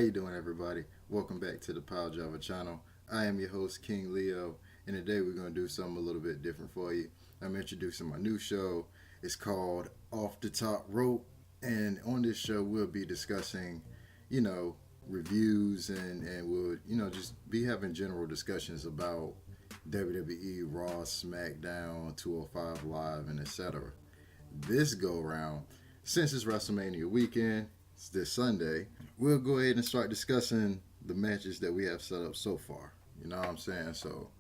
you doing, everybody? Welcome back to the Piledrivah channel. I am your host, King Leo, and today we're going to do something a little bit different for you. I'm introducing my new show. It's called Off the Top Rope, and on this show we'll be discussing, reviews and we'll, just be having general discussions about WWE, Raw, SmackDown, 205 Live, and etc. This go around, since it's WrestleMania weekend, it's this Sunday, we'll go ahead and start discussing the matches that we have set up so far. You know what I'm saying? So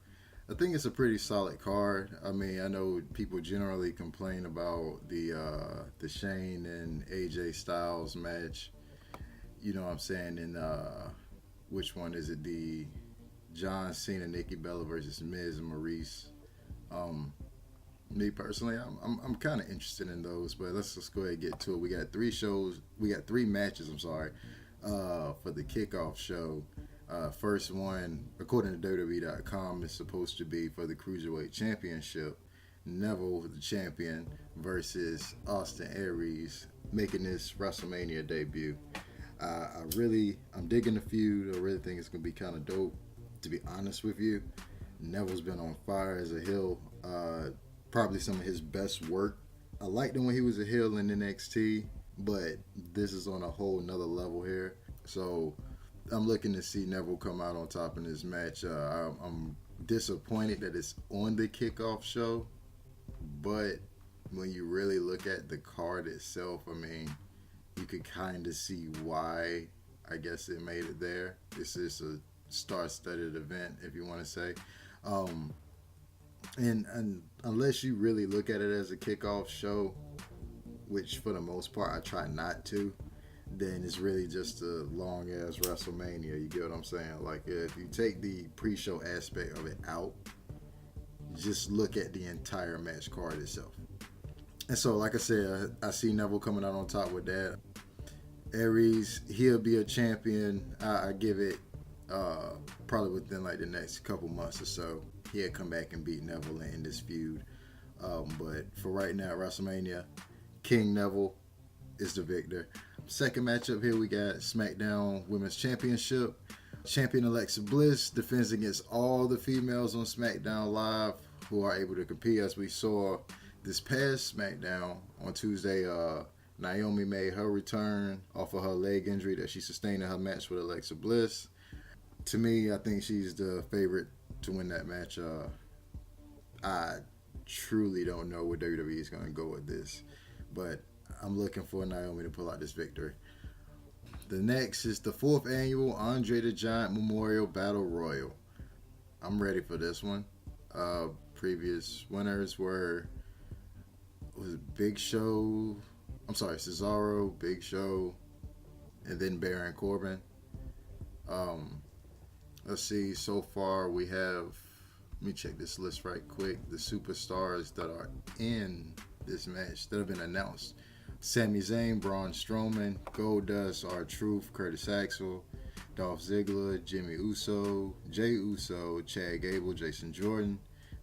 I think it's a pretty solid card. I mean, I know people generally complain about the Shane and AJ Styles match. You know what I'm saying? And which one is it? The John Cena, Nikki Bella versus Miz and Maurice. Me personally, I'm kind of interested in those, but let's just go ahead and get to it. We got three matches. For the kickoff show. First one, according to WWE.com, is supposed to be for the Cruiserweight Championship. Neville, the champion, versus Austin Aries, making this WrestleMania debut. I'm digging the feud. I really think it's gonna be kind of dope. To be honest with you, Neville's been on fire as a heel. Probably some of his best work. I liked him when he was a heel in NXT, but this is on a whole nother level here. So I'm looking to see Neville come out on top in this match. I'm disappointed that it's on the kickoff show, but when you really look at the card itself, I mean, you could kind of see why I guess it made it there. This is a star-studded event, if you want to say. And unless you really look at it as a kickoff show, which for the most part I try not to, then it's really just a long ass WrestleMania. You get what I'm saying? Like, if you take the pre-show aspect of it out, just look at the entire match card itself. And so, like I said, I see Neville coming out on top with that. Aries, he'll be a champion. I give it probably within like the next couple months or so. He'll come back and beat Neville in this feud. But for right now, WrestleMania, King Neville is the victor. Second matchup here, we got SmackDown Women's Championship. Champion Alexa Bliss defends against all the females on SmackDown Live who are able to compete. As we saw this past SmackDown on Tuesday, Naomi made her return off of her leg injury that she sustained in her match with Alexa Bliss. To me, I think she's the favorite to win that match. I truly don't know where WWE is going to go with this, but I'm looking for Naomi to pull out this victory. The next is the 4th annual Andre the Giant Memorial Battle Royal. I'm ready for this one. Previous winners was Cesaro, Big Show, and then Baron Corbin. Let's see, so far we have, let me check this list right quick, the superstars that are in this match that have been announced. Sami Zayn, Braun Strowman, Goldust, R-Truth, Curtis Axel, Dolph Ziggler, Jimmy Uso, Jey Uso, Chad Gable, Jason Jordan,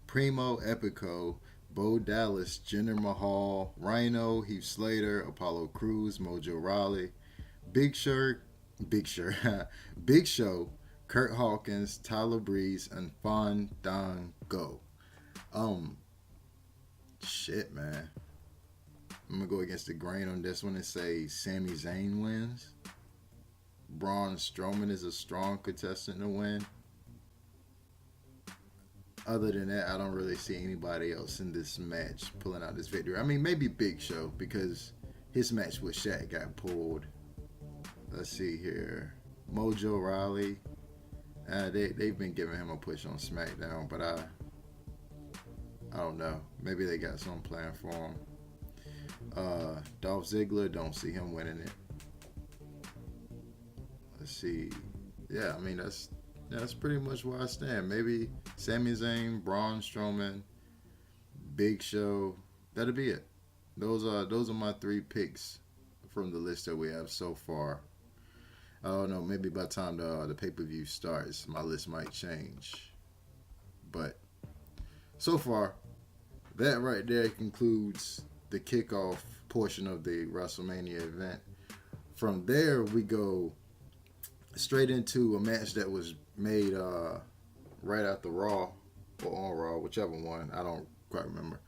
Primo, Epico, Bo Dallas, Jinder Mahal, Rhino, Heath Slater, Apollo Crews, Mojo Rawley, Big Show, Kurt Hawkins, Tyler Breeze, and Fandango. Shit, man. I'm going to go against the grain on this one and say Sami Zayn wins. Braun Strowman is a strong contestant to win. Other than that, I don't really see anybody else in this match pulling out this victory. I mean, maybe Big Show, because his match with Shaq got pulled. Let's see here. Mojo Rawley. They've been giving him a push on SmackDown, but I don't know. Maybe they got something planned for him. Dolph Ziggler, don't see him winning it. Let's see. Yeah, I mean, that's pretty much where I stand. Maybe Sami Zayn, Braun Strowman, Big Show. That'll be it. Those are my 3 picks from the list that we have so far. I don't know, maybe by the time the pay-per-view starts, my list might change. But so far, that right there concludes the kickoff portion of the WrestleMania event. From there, we go straight into a match that was made right after Raw or on Raw, whichever one. I don't quite remember.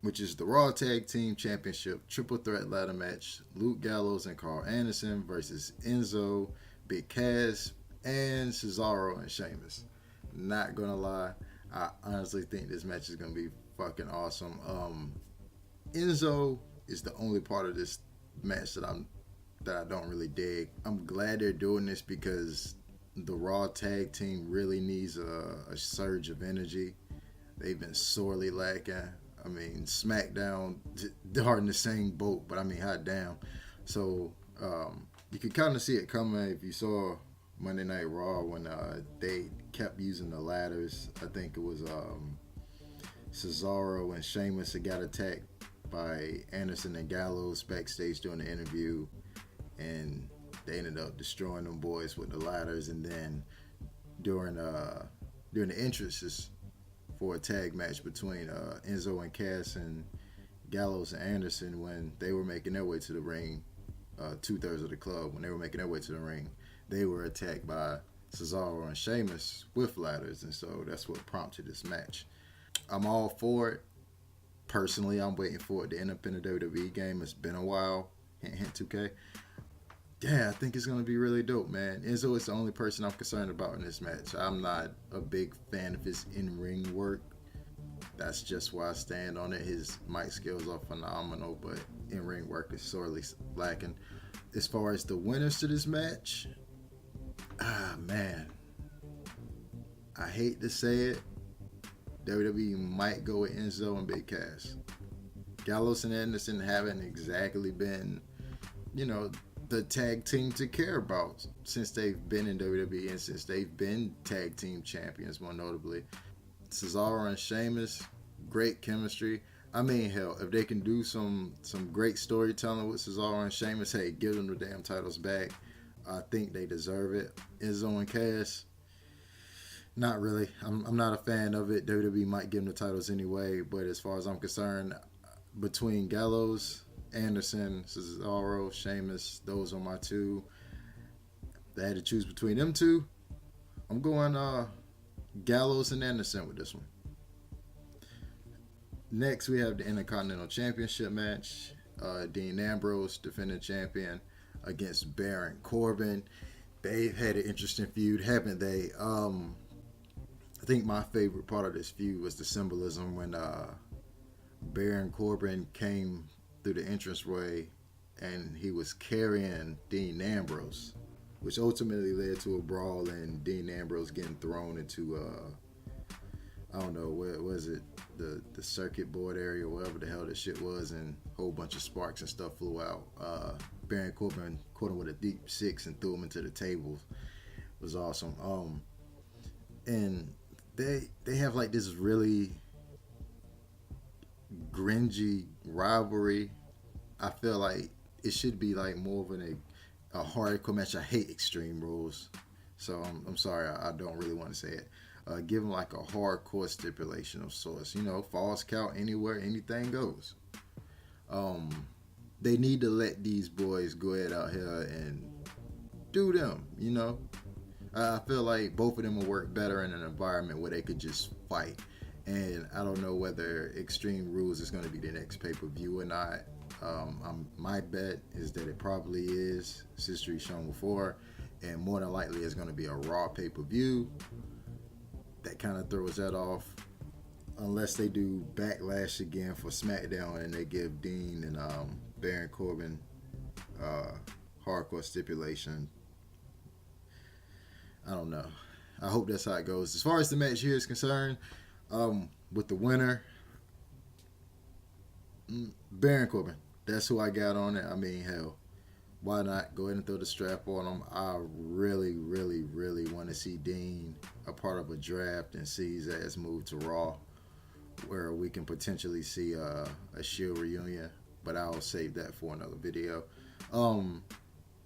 Which is the Raw Tag Team Championship Triple Threat Ladder Match. Luke Gallows and Carl Anderson versus Enzo, Big Cass, and Cesaro and Sheamus. Not gonna lie, I honestly think this match is gonna be fucking awesome. Enzo is the only part of this match that I don't really dig. I'm glad they're doing this because the Raw tag team really needs a surge of energy. They've been sorely lacking. I mean, SmackDown, they're in the same boat, but I mean, hot damn. So you could kind of see it coming if you saw Monday Night Raw when they kept using the ladders. I think it was Cesaro and Sheamus that got attacked by Anderson and Gallows backstage during the interview, and they ended up destroying them boys with the ladders. And then during the entrances for a tag match between Enzo and Cass and Gallows and Anderson, when they were making their way to the ring, 2/3 of the club, when they were making their way to the ring, they were attacked by Cesaro and Sheamus with ladders, and so that's what prompted this match. I'm all for it. Personally, I'm waiting for it to end up in a WWE game. It's been a while. Hint, hint, 2K. Yeah, I think it's going to be really dope, man. Enzo is the only person I'm concerned about in this match. I'm not a big fan of his in-ring work. That's just why I stand on it. His mic skills are phenomenal, but in-ring work is sorely lacking. As far as the winners to this match, man, I hate to say it, WWE might go with Enzo and Big Cass. Gallows and Anderson haven't exactly been, the tag team to care about since they've been in WWE and since they've been tag team champions, more notably. Cesaro and Sheamus, great chemistry. I mean, hell, if they can do some great storytelling with Cesaro and Sheamus, hey, give them the damn titles back. I think they deserve it. Enzo and Cass, not really. I'm not a fan of it. WWE might give them the titles anyway, but as far as I'm concerned, between Gallows, Anderson, Cesaro, Sheamus, those are my two. If I had to choose between them two, I'm going Gallows and Anderson with this one. Next, we have the Intercontinental Championship match. Dean Ambrose, defending champion, against Baron Corbin. They've had an interesting feud, haven't they? I think my favorite part of this feud was the symbolism when Baron Corbin came through the entranceway and he was carrying Dean Ambrose, which ultimately led to a brawl and Dean Ambrose getting thrown into I don't know, where was it, the circuit board area, whatever the hell that shit was, and a whole bunch of sparks and stuff flew out. Baron Corbin caught him with a deep six and threw him into the tables. It was awesome. And they have like this really gringy rivalry. I feel like it should be like more of a hardcore match. I hate Extreme Rules, so I'm sorry, I don't really want to say it. Give them like a hardcore stipulation of sorts. Falls count anywhere, anything goes. They need to let these boys go ahead out here and do them. I feel like both of them will work better in an environment where they could just fight. And I don't know whether Extreme Rules is going to be the next pay-per-view or not. My bet is that it probably is. It's history shown before. And more than likely it's going to be a Raw pay-per-view. That kind of throws that off. Unless they do Backlash again for SmackDown and they give Dean and Baron Corbin hardcore stipulation. I don't know. I hope that's how it goes. As far as the match here is concerned, with the winner, Baron Corbin. That's who I got on it. I mean, hell, why not go ahead and throw the strap on him? I really, really, really want to see Dean a part of a draft and see his ass move to Raw, where we can potentially see a Shield reunion. But I'll save that for another video.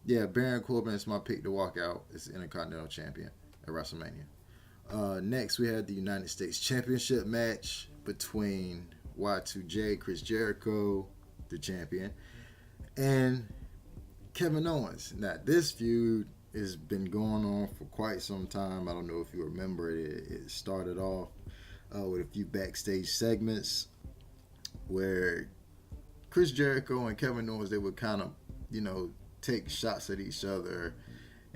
Yeah, Baron Corbin is my pick to walk out as Intercontinental Champion at WrestleMania. Next, we had the United States Championship match between Y2J, Chris Jericho, the champion, and Kevin Owens. Now, this feud it's been going on for quite some time. I don't know if you remember it. It started off with a few backstage segments where Chris Jericho and Kevin Owens, they would kind of, take shots at each other.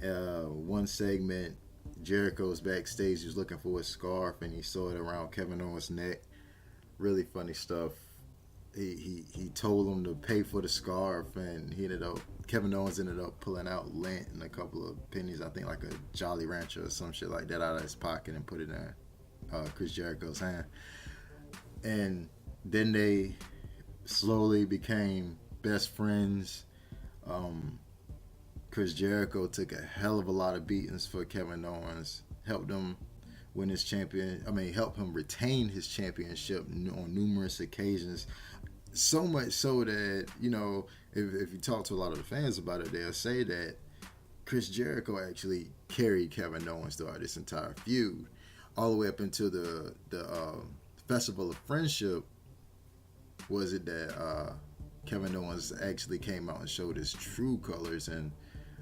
One segment, Jericho's backstage. He was looking for his scarf and he saw it around Kevin Owens' neck. Really funny stuff. He told him to pay for the scarf, and Kevin Owens ended up pulling out lint and a couple of pennies, I think like a Jolly Rancher or some shit like that, out of his pocket and put it in Chris Jericho's hand. And then they slowly became best friends. Chris Jericho took a hell of a lot of beatings for Kevin Owens, helped him win his helped him retain his championship on numerous occasions. So much so that, if you talk to a lot of the fans about it, they'll say that Chris Jericho actually carried Kevin Owens throughout this entire feud, all the way up until the Festival of Friendship. Was it that Kevin Owens actually came out and showed his true colors and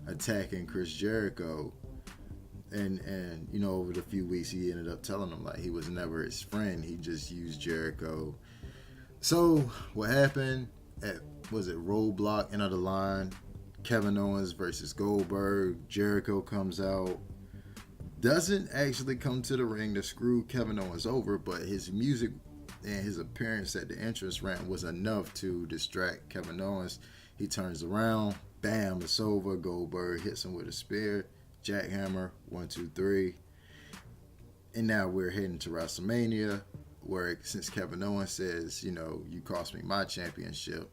attacking Chris Jericho? And over the few weeks, he ended up telling him like he was never his friend. He just used Jericho. So what happened was it Roadblock, end of the line, Kevin Owens versus Goldberg. Jericho comes out, doesn't actually come to the ring to screw Kevin Owens over, but his music and his appearance at the entrance ramp was enough to distract Kevin Owens. He turns around, bam, it's over. Goldberg hits him with a spear, jackhammer, 1, 2, 3. And now we're heading to WrestleMania, where since Kevin Owens says, you cost me my championship,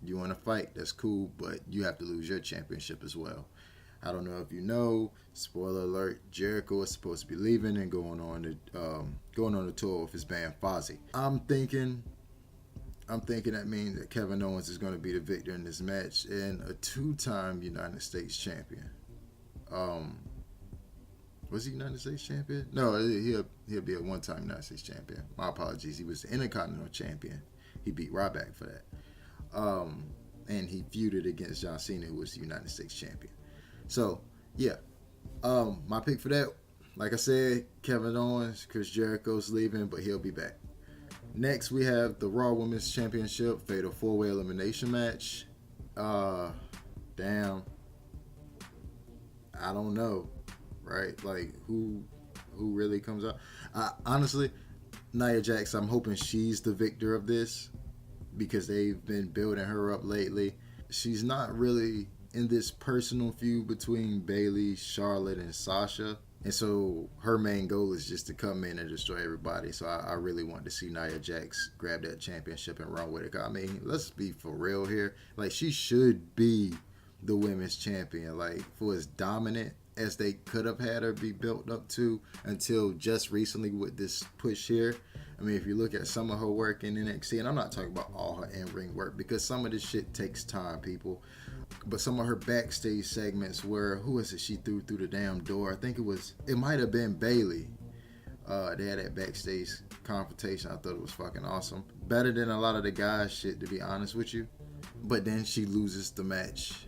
you want to fight, that's cool, but you have to lose your championship as well. I don't know if you know, spoiler alert, Jericho is supposed to be leaving and going on the tour with his band Fozzy. I'm thinking that means that Kevin Owens is going to be the victor in this match and a 2-time United States champion. Was he United States champion? No, he'll be a 1-time United States champion. My apologies. He was the Intercontinental champion. He beat Ryback for that. And he feuded against John Cena, who was the United States champion. So, yeah. My pick for that, like I said, Kevin Owens. Chris Jericho's leaving, but he'll be back. Next, we have the Raw Women's Championship Fatal 4-Way Elimination Match. Damn. I don't know. Right? Like, who really comes out? Honestly, Nia Jax, I'm hoping she's the victor of this because they've been building her up lately. She's not really in this personal feud between Bayley, Charlotte, and Sasha. And so her main goal is just to come in and destroy everybody. So I really want to see Nia Jax grab that championship and run with it. I mean, let's be for real here. Like, she should be the women's champion. Like, for as dominant as they could have had her be built up to until just recently with this push here. I mean, if you look at some of her work in NXT, and I'm not talking about all her in-ring work because some of this shit takes time, people. But some of her backstage segments where, who is it she threw through the damn door? I think it might have been Bayley. They had that backstage confrontation. I thought it was fucking awesome. Better than a lot of the guys shit, to be honest with you. But then she loses the match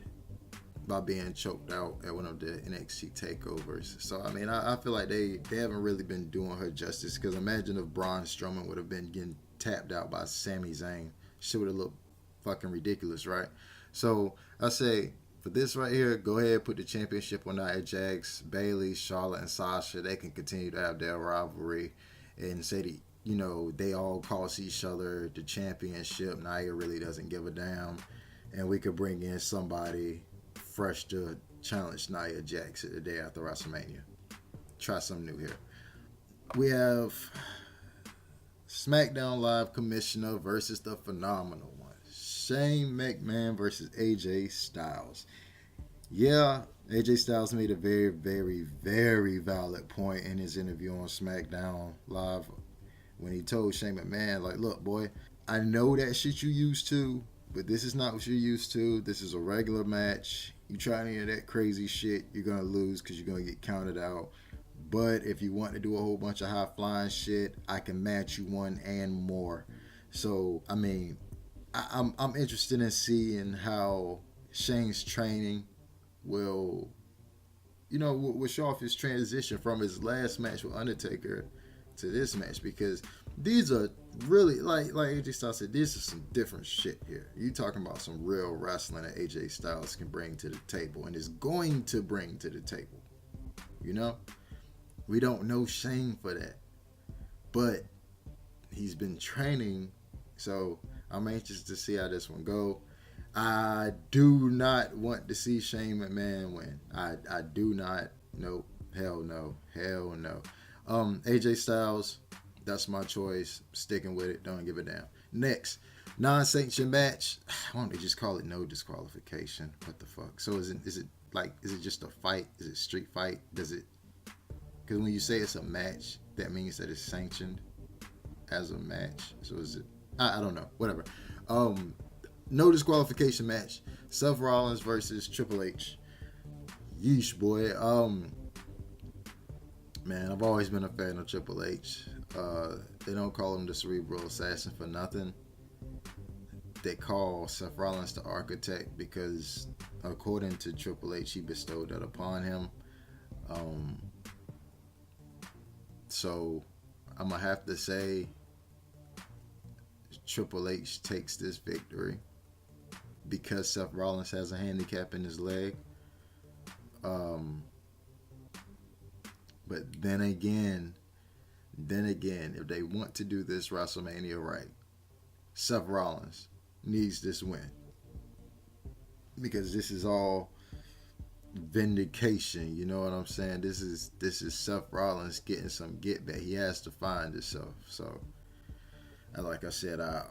by being choked out at one of the NXT takeovers. So, I mean, I feel like they haven't really been doing her justice because imagine if Braun Strowman would have been getting tapped out by Sami Zayn. Shit would have looked fucking ridiculous, right? So, I say, for this right here, go ahead, put the championship on Nia Jax, Bayley, Charlotte, and Sasha. They can continue to have their rivalry and say that, they all cost each other the championship. Nia really doesn't give a damn. And we could bring in somebody fresh to challenge Nia Jax the day after WrestleMania. Try something new here. We have SmackDown Live Commissioner versus the phenomenal one, Shane McMahon versus AJ Styles. Yeah, AJ Styles made a very, very, very valid point in his interview on SmackDown Live when he told Shane McMahon, like, look, boy, I know that shit you used to, but this is not what you're used to. This is a regular match. You try any of that crazy shit, you're going to lose because you're going to get counted out. But if you want to do a whole bunch of high-flying shit, I can match you one and more. So, I mean, I'm interested in seeing how Shane's training will will show off his transition from his last match with Undertaker to this match, because these are really, like AJ Styles said, this is some different shit here. You talking about some real wrestling that AJ Styles can bring to the table and is going to bring to the table. We don't know Shane for that, but he's been training, so I'm anxious to see how this one go. I do not want to see Shane McMahon win. I do not. Nope. Hell no. AJ Styles, that's my choice. Sticking with it. Don't give a damn. Next, non-sanctioned match. Why don't they just call it no disqualification? What the fuck? So is it just a fight? Is it street fight? Because when you say it's a match, that means that it's sanctioned as a match. So is it? I don't know. Whatever. No disqualification match. Seth Rollins versus Triple H. Yeesh, boy. Man, I've always been a fan of Triple H. They don't call him the Cerebral Assassin for nothing. They call Seth Rollins the Architect because, according to Triple H, he bestowed that upon him. So, I'm going to have to say Triple H takes this victory because Seth Rollins has a handicap in his leg. But then again, if they want to do this WrestleMania right, Seth Rollins needs this win, because this is all vindication. You know what I'm saying? This is Seth Rollins getting some get back. He has to find himself. So, and like I said, I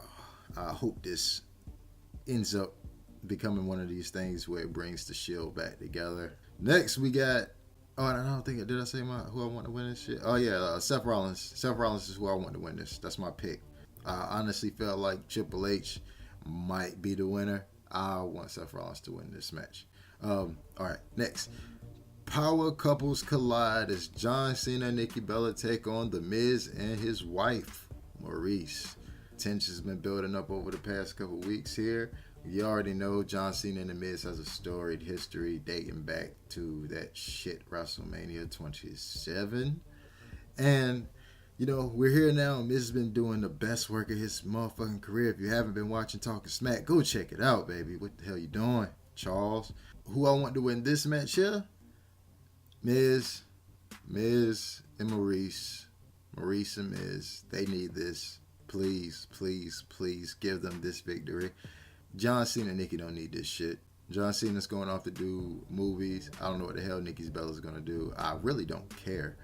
hope this ends up becoming one of these things where it brings the Shield back together. Next, we got. Oh, I don't think, did I say who I want to win this shit? Oh yeah, Seth Rollins. Seth Rollins is who I want to win this. That's my pick. I honestly felt like Triple H might be the winner. I want Seth Rollins to win this match. All right, next. Power couples collide as John Cena and Nikki Bella take on The Miz and his wife, Maurice. Tension's been building up over the past couple weeks here. You already know John Cena and The Miz has a storied history dating back to that shit WrestleMania 27. And, we're here now. Miz has been doing the best work of his motherfucking career. If you haven't been watching Talking Smack, go check it out, baby. What the hell you doing, Charles? Who I want to win this match here? Miz and Maurice. Maurice and Miz. They need this. Please, please, please give them this victory. John Cena and Nikki don't need this shit. John Cena's going off to do movies. I don't know what the hell Nikki's Bella's going to do. I really don't care.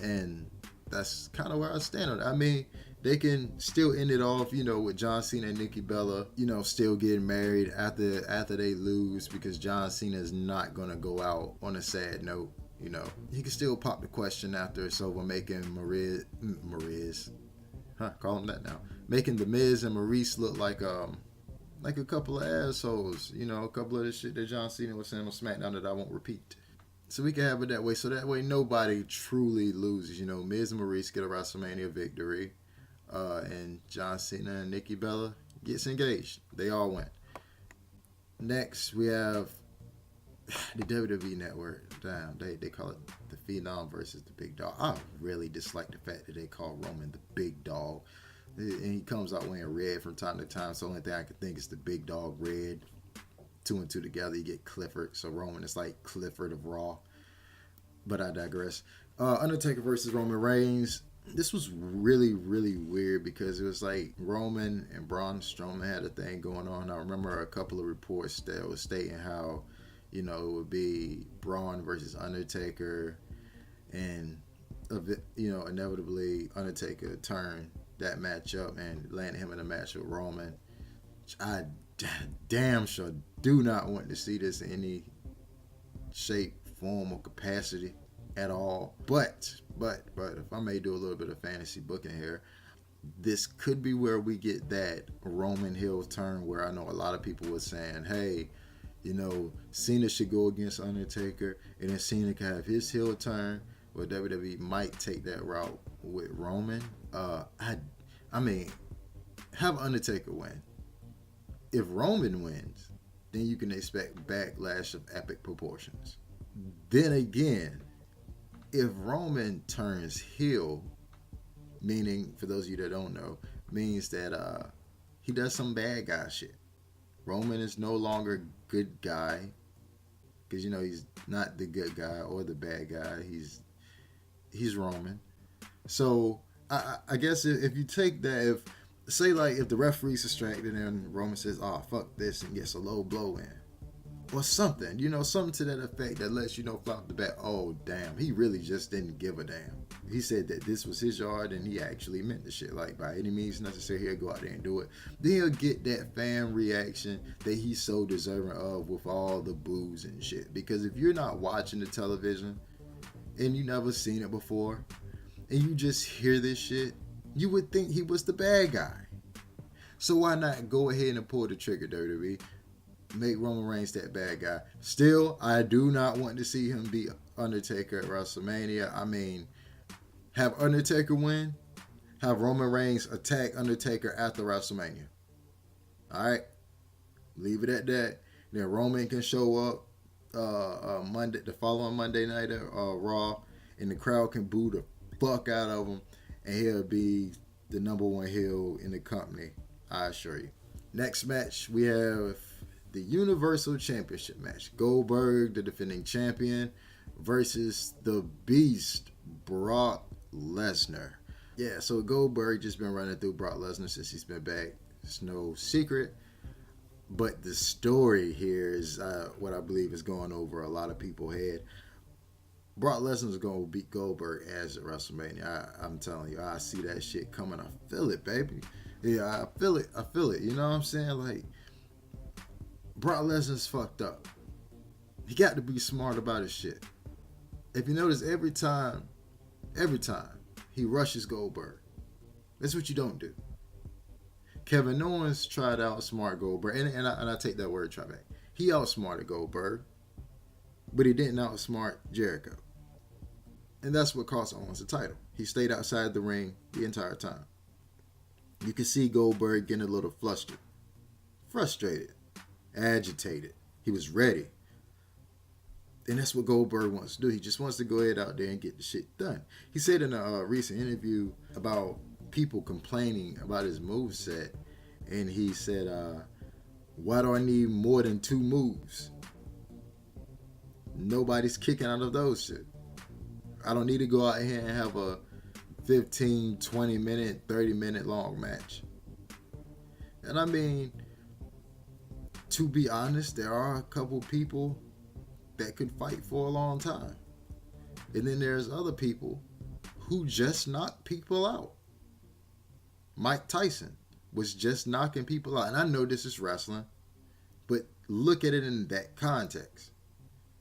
And that's kind of where I stand on it. I mean, they can still end it off, with John Cena and Nikki Bella, still getting married after they lose, because John Cena is not going to go out on a sad note. He can still pop the question after it's over, making Maurice. Call him that now. Making The Miz and Maurice look like a couple of assholes. A couple of the shit that John Cena was saying on SmackDown that I won't repeat. So we can have it that way. So that way nobody truly loses. Miz and Maurice get a WrestleMania victory. And John Cena and Nikki Bella gets engaged. They all win. Next, we have the WWE Network. Damn, they call it the Phenom versus the Big Dog. I really dislike the fact that they call Roman the Big Dog. And he comes out wearing red from time to time. So the only thing I can think is the Big Dog red. 2 and 2 together, you get Clifford. So Roman is like Clifford of Raw. But I digress. Undertaker versus Roman Reigns. This was really, really weird because it was like Roman and Braun Strowman had a thing going on. I remember a couple of reports that was stating how, it would be Braun versus Undertaker, and inevitably Undertaker turned that match up and landed him in a match with Roman. I damn sure do not want to see this in any shape, form, or capacity at all. But if I may do a little bit of fantasy booking here, this could be where we get that Roman heel turn, where I know a lot of people were saying, hey, Cena should go against Undertaker, and then Cena can have his heel turn. Well, WWE might take that route with Roman. I mean, have Undertaker win. If Roman wins, then you can expect backlash of epic proportions. Then again, if Roman turns heel, meaning, for those of you that don't know, means that he does some bad guy shit. Roman is no longer good guy, because he's not the good guy or the bad guy. He's Roman. So I guess if you take that, if the referee's distracted and Roman says, "Oh, fuck this," and gets a low blow in, or something, something to that effect that lets off the bat, oh damn, he really just didn't give a damn. He said that this was his yard and he actually meant the shit. Like, by any means necessary, he'll go out there and do it. Then he'll get that fan reaction that he's so deserving of, with all the boos and shit. Because if you're not watching the television and you never seen it before, and you just hear this shit, you would think he was the bad guy. So why not go ahead and pull the trigger, WWE? Make Roman Reigns that bad guy. Still, I do not want to see him beat Undertaker at WrestleMania. I mean, have Undertaker win, have Roman Reigns attack Undertaker after WrestleMania. Alright? Leave it at that. Then Roman can show up Monday, the following Monday night at Raw, and the crowd can boo the fuck out of him, and he'll be the number one heel in the company, I assure you. Next match, we have the Universal Championship match. Goldberg, the defending champion, versus the Beast, Brock Lesnar. Yeah, so Goldberg just been running through Brock Lesnar since he's been back. It's no secret. But the story here is what I believe is going over a lot of people's head. Brock Lesnar is going to beat Goldberg as at WrestleMania. I'm telling you, I see that shit coming. I feel it, baby. Yeah, I feel it. You know what I'm saying? Like, Brock Lesnar's fucked up. He got to be smart about his shit. If you notice, every time, he rushes Goldberg. That's what you don't do. Kevin Owens tried to outsmart Goldberg, and I take that word try back. He outsmarted Goldberg, but he didn't outsmart Jericho. And that's what cost Owens the title. He stayed outside the ring the entire time. You can see Goldberg getting a little frustrated, agitated. He was ready. And that's what Goldberg wants to do. He just wants to go ahead out there and get the shit done. He said in a recent interview about people complaining about his moveset, and he said, why do I need more than 2 moves? Nobody's kicking out of those shit. I don't need to go out here and have a 15, 20 minute, 30 minute long match. And I mean, to be honest, there are a couple people that could fight for a long time. And then there's other people who just knock people out. Mike Tyson was just knocking people out. And I know this is wrestling, but look at it in that context.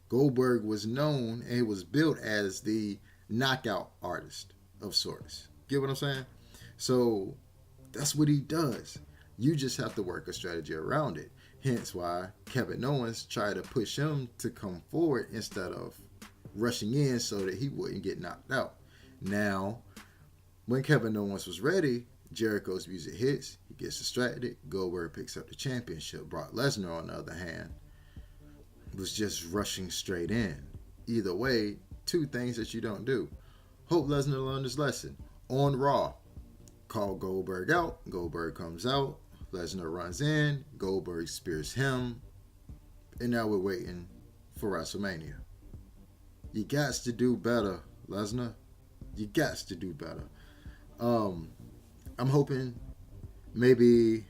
Goldberg was known and was built as the knockout artist of sorts. Get what I'm saying? So that's what he does. You just have to work a strategy around it. Hence why Kevin Owens tried to push him to come forward instead of rushing in so that he wouldn't get knocked out. Now, when Kevin Owens was ready, Jericho's music hits, he gets distracted, Goldberg picks up the championship. Brock Lesnar, on the other hand, was just rushing straight in. Either way, 2 things that you don't do. Hope Lesnar learned his lesson. On Raw, call Goldberg out, Goldberg comes out, Lesnar runs in, Goldberg spears him, and now we're waiting for WrestleMania. You got to do better, Lesnar. You got to do better. I'm hoping maybe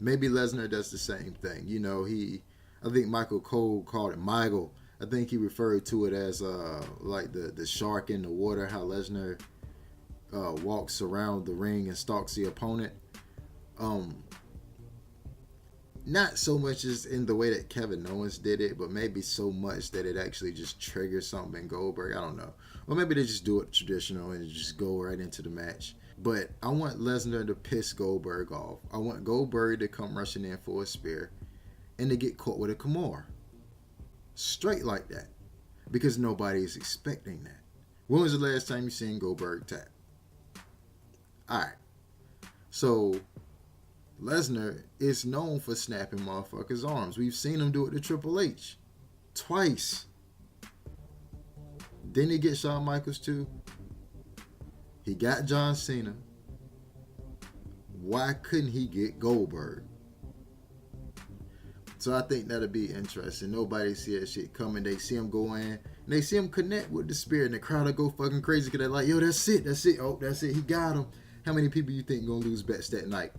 Lesnar does the same thing. I think Michael Cole called it Michael. I think he referred to it as like the shark in the water, how Lesnar walks around the ring and stalks the opponent. Not so much as in the way that Kevin Owens did it, but maybe so much that it actually just triggers something in Goldberg. I don't know. Or maybe they just do it traditional and just go right into the match. But I want Lesnar to piss Goldberg off. I want Goldberg to come rushing in for a spear and to get caught with a Kimura. Straight like that. Because nobody is expecting that. When was the last time you seen Goldberg tap? Alright. So, Lesnar is known for snapping motherfuckers' arms. We've seen him do it to Triple H twice. Didn't he get Shawn Michaels too? He got John Cena. Why couldn't he get Goldberg? So I think that'll be interesting. Nobody see that shit coming. They see him go in, and they see him connect with the Spirit, and the crowd will go fucking crazy because they're like, yo, that's it. Oh, that's it. He got him. How many people you think gonna lose bets that night?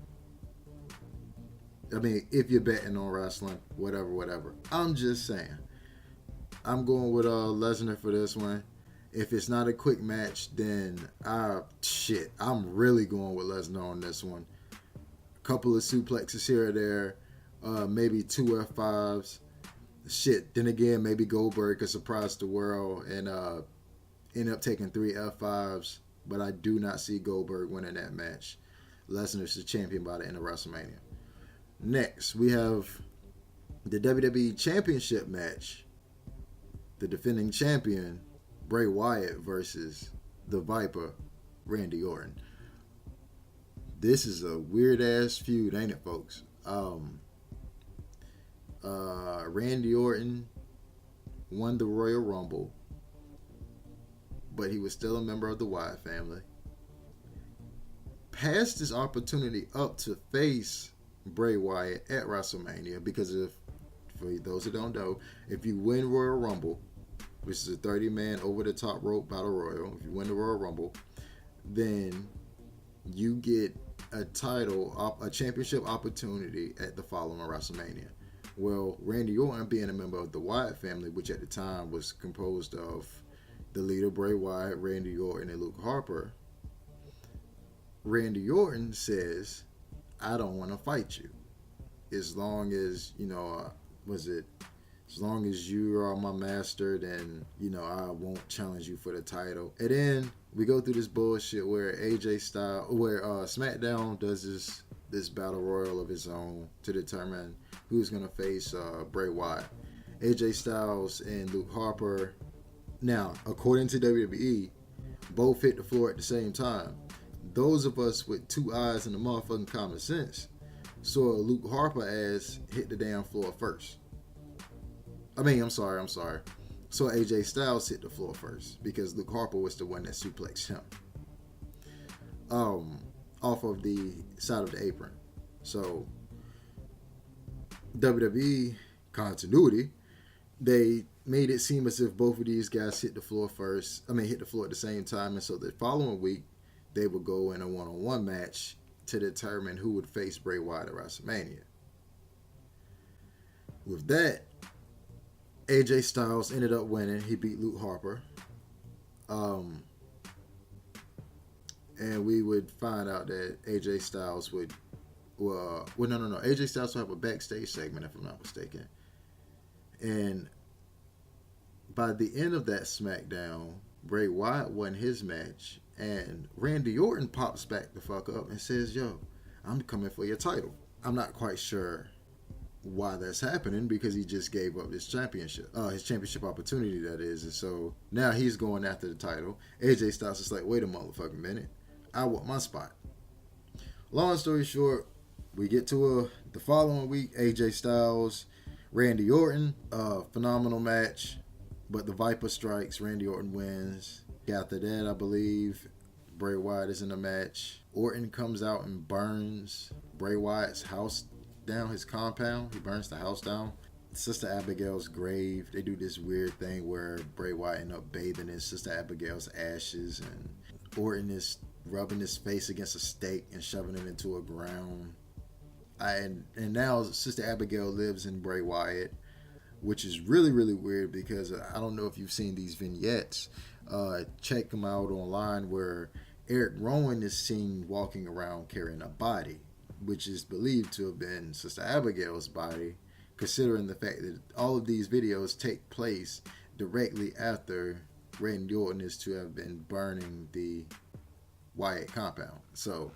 I mean, if you're betting on wrestling, whatever. I'm just saying. I'm going with Lesnar for this one. If it's not a quick match, then I'm really going with Lesnar on this one. A couple of suplexes here or there, maybe 2 F5s. Then again, maybe Goldberg could surprise the world and end up taking 3 F5s. But I do not see Goldberg winning that match. Lesnar's the champion by the end of WrestleMania. Next, we have the WWE Championship match. The defending champion, Bray Wyatt, versus the Viper, Randy Orton. This is a weird-ass feud, ain't it, folks? Randy Orton won the Royal Rumble, but he was still a member of the Wyatt family. Passed his opportunity up to face Bray Wyatt at WrestleMania, because for those who don't know, if you win Royal Rumble, which is a 30-man over-the-top rope battle royal, if you win the Royal Rumble, then you get a championship opportunity at the following WrestleMania. Well, Randy Orton, being a member of the Wyatt family, which at the time was composed of the leader Bray Wyatt, Randy Orton, and Luke Harper, Randy Orton says, I don't want to fight you. As long as, as long as you are my master, then, I won't challenge you for the title. And then we go through this bullshit where SmackDown does this battle royal of its own to determine who's going to face Bray Wyatt. AJ Styles and Luke Harper, now, according to WWE, both hit the floor at the same time. Those of us with 2 eyes and the motherfucking common sense saw Luke Harper ass hit the damn floor first. I'm sorry. So AJ Styles hit the floor first because Luke Harper was the one that suplexed him off of the side of the apron. So WWE continuity, they made it seem as if both of these guys hit the floor at the same time, and so the following week they would go in a one-on-one match to determine who would face Bray Wyatt at WrestleMania. With that, AJ Styles ended up winning. He beat Luke Harper. And we would find out that AJ Styles would... AJ Styles would have a backstage segment, if I'm not mistaken. And by the end of that SmackDown, Bray Wyatt won his match. And Randy Orton pops back the fuck up and says, yo, I'm coming for your title. I'm not quite sure why that's happening, because he just gave up his championship opportunity, that is. And so now he's going after the title. AJ Styles is like, wait a motherfucking minute, I want my spot. Long story short, we get to the following week, AJ Styles, Randy Orton, phenomenal match, but the Viper strikes, Randy Orton wins. After that, I believe Bray Wyatt is in the match. Orton comes out and burns Bray Wyatt's house down, his compound. He burns the house down. Sister Abigail's grave. They do this weird thing where Bray Wyatt ends up bathing in Sister Abigail's ashes, and Orton is rubbing his face against a stake and shoving it into a ground. And now Sister Abigail lives in Bray Wyatt, which is really, really weird, because I don't know if you've seen these vignettes. Check them out online, where Eric Rowan is seen walking around carrying a body, which is believed to have been Sister Abigail's body, considering the fact that all of these videos take place directly after Randy Orton is to have been burning the Wyatt compound. So,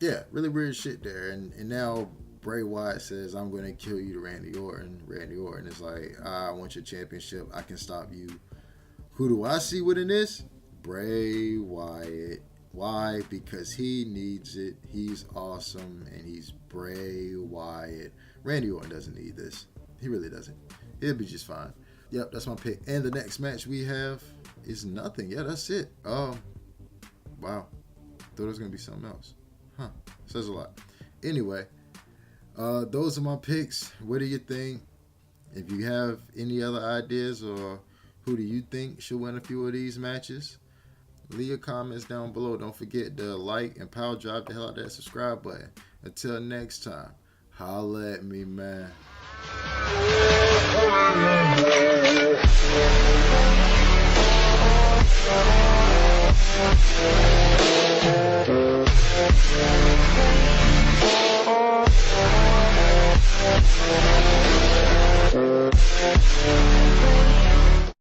yeah, really weird shit there. And now Bray Wyatt says, I'm going to kill you to Randy Orton. Randy Orton is like, I want your championship. I can stop you. Who do I see winning this? Bray Wyatt Why? Because he needs it. He's awesome, and he's Bray Wyatt. Randy Orton doesn't need this. He really doesn't. He'll be just fine. Yep, that's my pick. And the next match we have is nothing. Yeah, that's it. Wow. Thought it was going to be something else. Huh. Says a lot. Anyway, those are my picks. What do you think? If you have any other ideas, or who do you think should win a few of these matches, leave your comments down below. Don't forget to like and power drive the hell out that subscribe button. Until next time, holla at me, man.